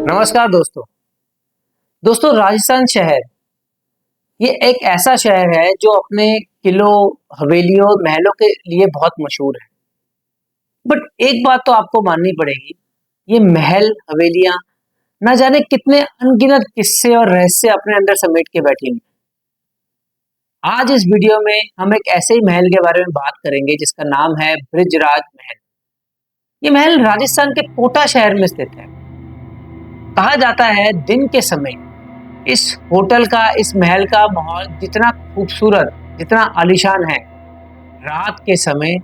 नमस्कार दोस्तों। राजस्थान शहर ये एक ऐसा शहर है जो अपने किलों, हवेलियों, महलों के लिए बहुत मशहूर है। बट एक बात तो आपको माननी पड़ेगी, ये महल, हवेलियां न जाने कितने अनगिनत किस्से और रहस्य अपने अंदर समेट के बैठी हुई। आज इस वीडियो में हम एक ऐसे ही महल के बारे में बात करेंगे जिसका नाम है ब्रिजराज महल। ये महल राजस्थान के कोटा शहर में स्थित है। कहा जाता है दिन के समय इस होटल का, इस महल का माहौल जितना खूबसूरत, जितना आलीशान है, रात के समय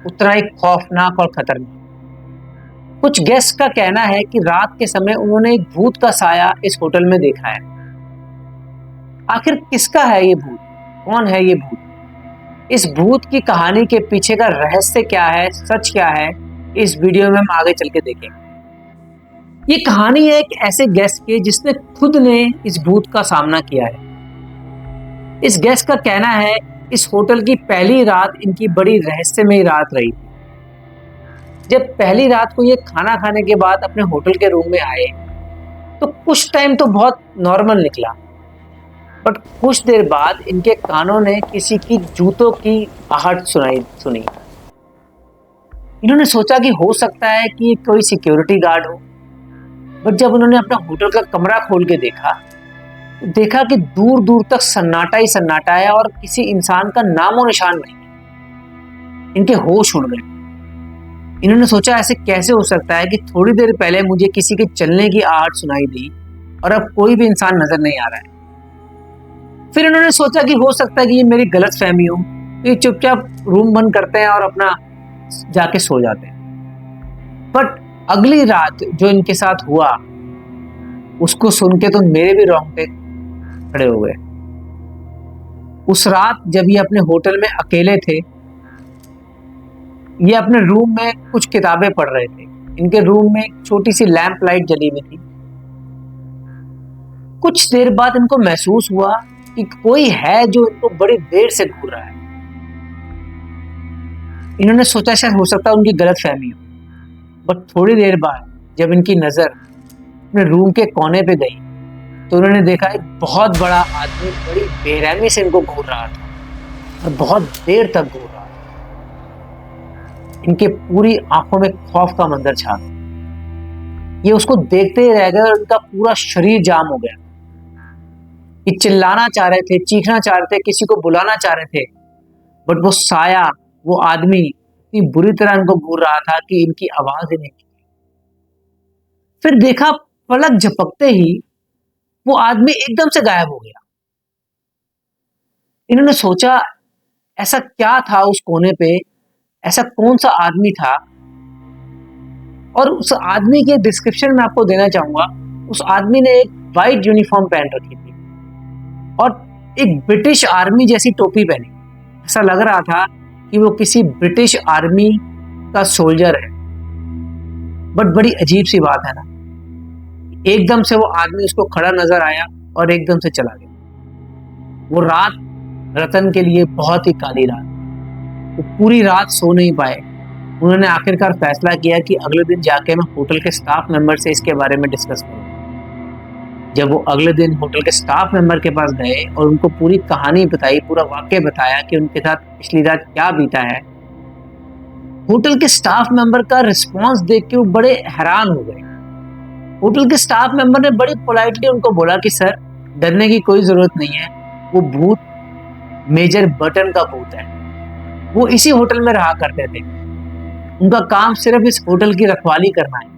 उतना ही खौफनाक और खतरनाक। कुछ गेस्ट का कहना है कि रात के समय उन्होंने एक भूत का साया इस होटल में देखा है। आखिर किसका है ये भूत? कौन है ये भूत? इस भूत की कहानी के पीछे का रहस्य क्या है, सच क्या है, इस वीडियो में हम आगे चल के देखेंगे। ये कहानी है एक ऐसे गेस्ट की जिसने खुद ने इस भूत का सामना किया है। इस गेस्ट का कहना है इस होटल की पहली रात इनकी बड़ी रहस्यमयी रात रही। जब पहली रात को ये खाना खाने के बाद अपने होटल के रूम में आए तो कुछ टाइम तो बहुत नॉर्मल निकला, बट कुछ देर बाद इनके कानों ने किसी की जूतों की आहट सुनी। इन्होंने सोचा कि हो सकता है कि कोई सिक्योरिटी गार्ड हो, बट जब उन्होंने अपना होटल का कमरा खोल के देखा तो देखा कि दूर दूर तक सन्नाटा ही सन्नाटा है और किसी इंसान का नामो निशान नहीं है। इनके होश उड़ गए। इन्होंने सोचा ऐसे कैसे हो सकता है कि थोड़ी देर पहले मुझे किसी के चलने की आहट सुनाई दी और अब कोई भी इंसान नजर नहीं आ रहा है। फिर इन्होंने सोचा कि हो सकता है कि ये मेरी गलत फहमी हो, तो ये चुपचाप रूम बंद करते हैं और अपना जाके सो जाते हैं। बट अगली रात जो इनके साथ हुआ उसको सुन के तो मेरे भी रोंगटे खड़े हो गए। उस रात जब ये अपने होटल में अकेले थे, ये अपने रूम में कुछ किताबें पढ़ रहे थे। इनके रूम में एक छोटी सी लैंप लाइट जली हुई थी। कुछ देर बाद इनको महसूस हुआ कि कोई है जो इनको बड़ी देर से घूर रहा है। इन्होंने सोचा शायद हो सकता है उनकी गलत फहमी हो, बट थोड़ी देर बाद जब इनकी नजर अपने रूम के कोने पे गई तो उन्होंने देखा एक बहुत बड़ा आदमी बड़ी बेरहमी से इनको घूर रहा था और बहुत देर तक घूर रहा था। इनके पूरी आंखों में खौफ का मंजर छा गया। ये उसको देखते ही रह गए और उनका पूरा शरीर जाम हो गया। ये चिल्लाना चाह रहे थे, चीखना चाह रहे थे, किसी को बुलाना चाह रहे थे, बट वो साया, वो आदमी इतनी बुरी तरह इनको घूर रहा था कि इनकी आवाज ही नहीं। फिर देखा पलक झपकते ही वो आदमी एकदम से गायब हो गया। इन्होंने सोचा ऐसा क्या था उस कोने पे, ऐसा कौन सा आदमी था। और उस आदमी के डिस्क्रिप्शन में आपको देना चाहूंगा। उस आदमी ने एक वाइट यूनिफॉर्म पहन रखी थी और एक ब्रिटिश आर्मी जैसी टोपी पहनी। ऐसा लग रहा था कि वो किसी ब्रिटिश आर्मी का सोल्जर है। बट बड़ी अजीब सी बात है ना, एकदम से वो आदमी उसको खड़ा नजर आया और एकदम से चला गया। वो रात रतन के लिए बहुत ही काली रात। वो पूरी रात सो नहीं पाए। उन्होंने आखिरकार फैसला किया कि अगले दिन जाके मैं होटल के स्टाफ मेंबर से इसके बारे में डिस्कस करूंगा। जब वो अगले दिन होटल के स्टाफ मेंबर के पास गए और उनको पूरी कहानी बताई, पूरा वाक्य बताया कि उनके साथ पिछली रात क्या बीता है, होटल के स्टाफ मेंबर का रिस्पॉन्स देख के वो बड़े हैरान हो गए। होटल के स्टाफ मेंबर ने बड़ी पोलाइटली उनको बोला कि सर, डरने की कोई जरूरत नहीं है। वो भूत मेजर बटन का भूत है। वो इसी होटल में रहा करते थे। उनका काम सिर्फ इस होटल की रखवाली करना है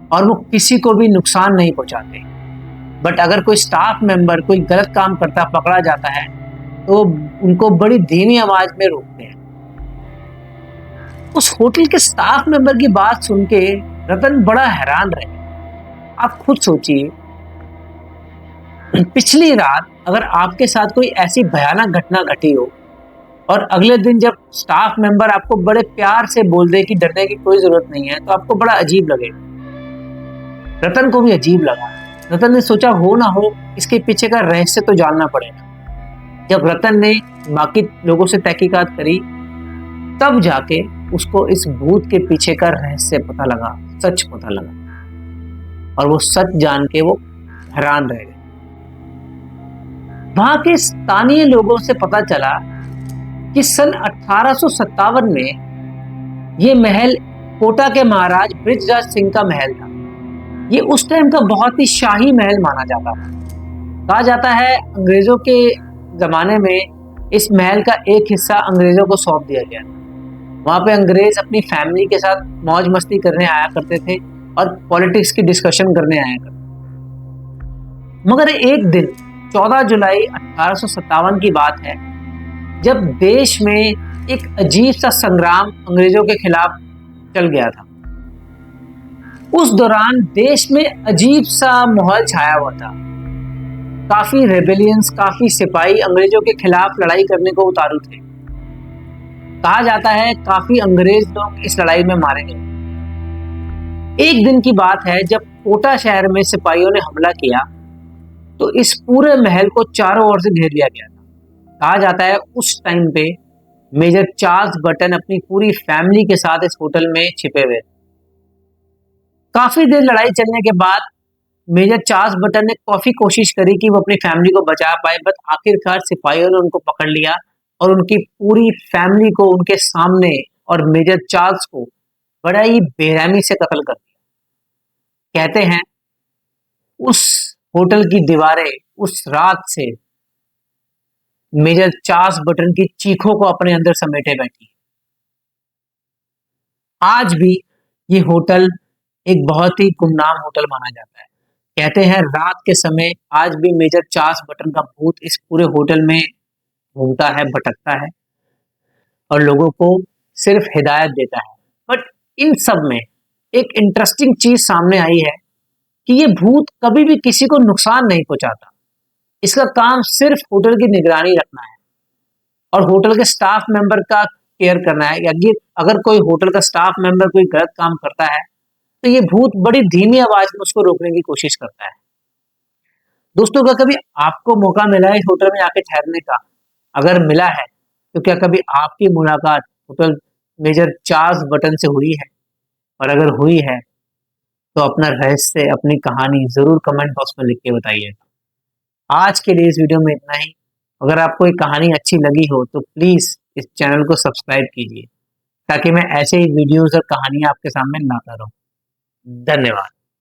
और वो किसी को भी नुकसान नहीं पहुंचाते। बट अगर कोई स्टाफ मेंबर कोई गलत काम करता पकड़ा जाता है तो उनको बड़ी धीमी आवाज में रोकते हैं। उस होटल के स्टाफ मेंबर की बात सुन के रतन बड़ा हैरान रहे। आप खुद सोचिए, पिछली रात अगर आपके साथ कोई ऐसी भयानक घटना घटी हो और अगले दिन जब स्टाफ मेंबर आपको बड़े प्यार से बोल दे कि डरने की कोई जरूरत नहीं है, तो आपको बड़ा अजीब लगेगा। रतन को भी अजीब लगा। रतन ने सोचा हो ना हो इसके पीछे का रहस्य तो जानना पड़ेगा। जब रतन ने बाकी लोगों से तहकीकात करी तब जाके उसको इस भूत के पीछे का रहस्य पता लगा, सच पता लगा। और वो सच जान के वो हैरान रह गए। वहां के स्थानीय लोगों से पता चला कि सन 1857 में ये महल कोटा के महाराज बृजराज सिंह का महल था। ये उस टाइम का बहुत ही शाही महल माना जाता था। कहा जाता है अंग्रेजों के जमाने में इस महल का एक हिस्सा अंग्रेजों को सौंप दिया गया था। वहां पे अंग्रेज अपनी फैमिली के साथ मौज मस्ती करने आया करते थे और पॉलिटिक्स की डिस्कशन करने आया करते थे। मगर एक दिन 14 जुलाई 1857 की बात है, जब देश में एक अजीब सा संग्राम अंग्रेजों के खिलाफ चल गया था। उस दौरान देश में अजीब सा माहौल छाया हुआ था। काफी रेबेलियंस, काफी सिपाही अंग्रेजों के खिलाफ लड़ाई करने को उतारू थे। कहा जाता है काफी अंग्रेज लोग इस लड़ाई में मारे गए। एक दिन की बात है जब कोटा शहर में सिपाहियों ने हमला किया तो इस पूरे महल को चारों ओर से घेर लिया गया था। कहा जाता है उस टाइम पे मेजर चार्ल्स बटन अपनी पूरी फैमिली के साथ इस होटल में छिपे हुए थे। काफी देर लड़ाई चलने के बाद मेजर चार्ल्स बटन ने काफी कोशिश करी कि वो अपनी फैमिली को बचा पाए, बट आखिरकार सिपाहियों ने उनको पकड़ लिया और उनकी पूरी फैमिली को उनके सामने और मेजर चार्ल्स को बड़ा ही बेरहमी से कत्ल कर दिया। कहते हैं उस होटल की दीवारें उस रात से मेजर चार्ल्स बटन की चीखों को अपने अंदर समेटे बैठी। आज भी ये होटल एक बहुत ही गुमनाम होटल माना जाता है। कहते हैं रात के समय आज भी मेजर चार्ल्स बटन का भूत इस पूरे होटल में घूमता है, भटकता है और लोगों को सिर्फ हिदायत देता है। बट इन सब में एक इंटरेस्टिंग चीज सामने आई है कि ये भूत कभी भी किसी को नुकसान नहीं पहुंचाता। इसका काम सिर्फ होटल की निगरानी रखना है और होटल के स्टाफ मेंबर का केयर करना है। अगर कोई होटल का स्टाफ मेंबर कोई गलत काम करता है तो ये भूत बड़ी धीमी आवाज में उसको रोकने की कोशिश करता है। दोस्तों, अगर कभी आपको मौका मिला है इस होटल में आके ठहरने का, अगर मिला है तो क्या कभी आपकी मुलाकात होटल मेजर चार्ल्स बटन से हुई है? और अगर हुई है तो अपना रहस्य, अपनी कहानी जरूर कमेंट बॉक्स में लिख के बताइएगा। आज के लिए इस वीडियो में इतना ही। अगर आपको ये कहानी अच्छी लगी हो तो प्लीज इस चैनल को सब्सक्राइब कीजिए ताकि मैं ऐसे ही वीडियोस और कहानियां आपके सामने लाता रहूं। धन्यवाद।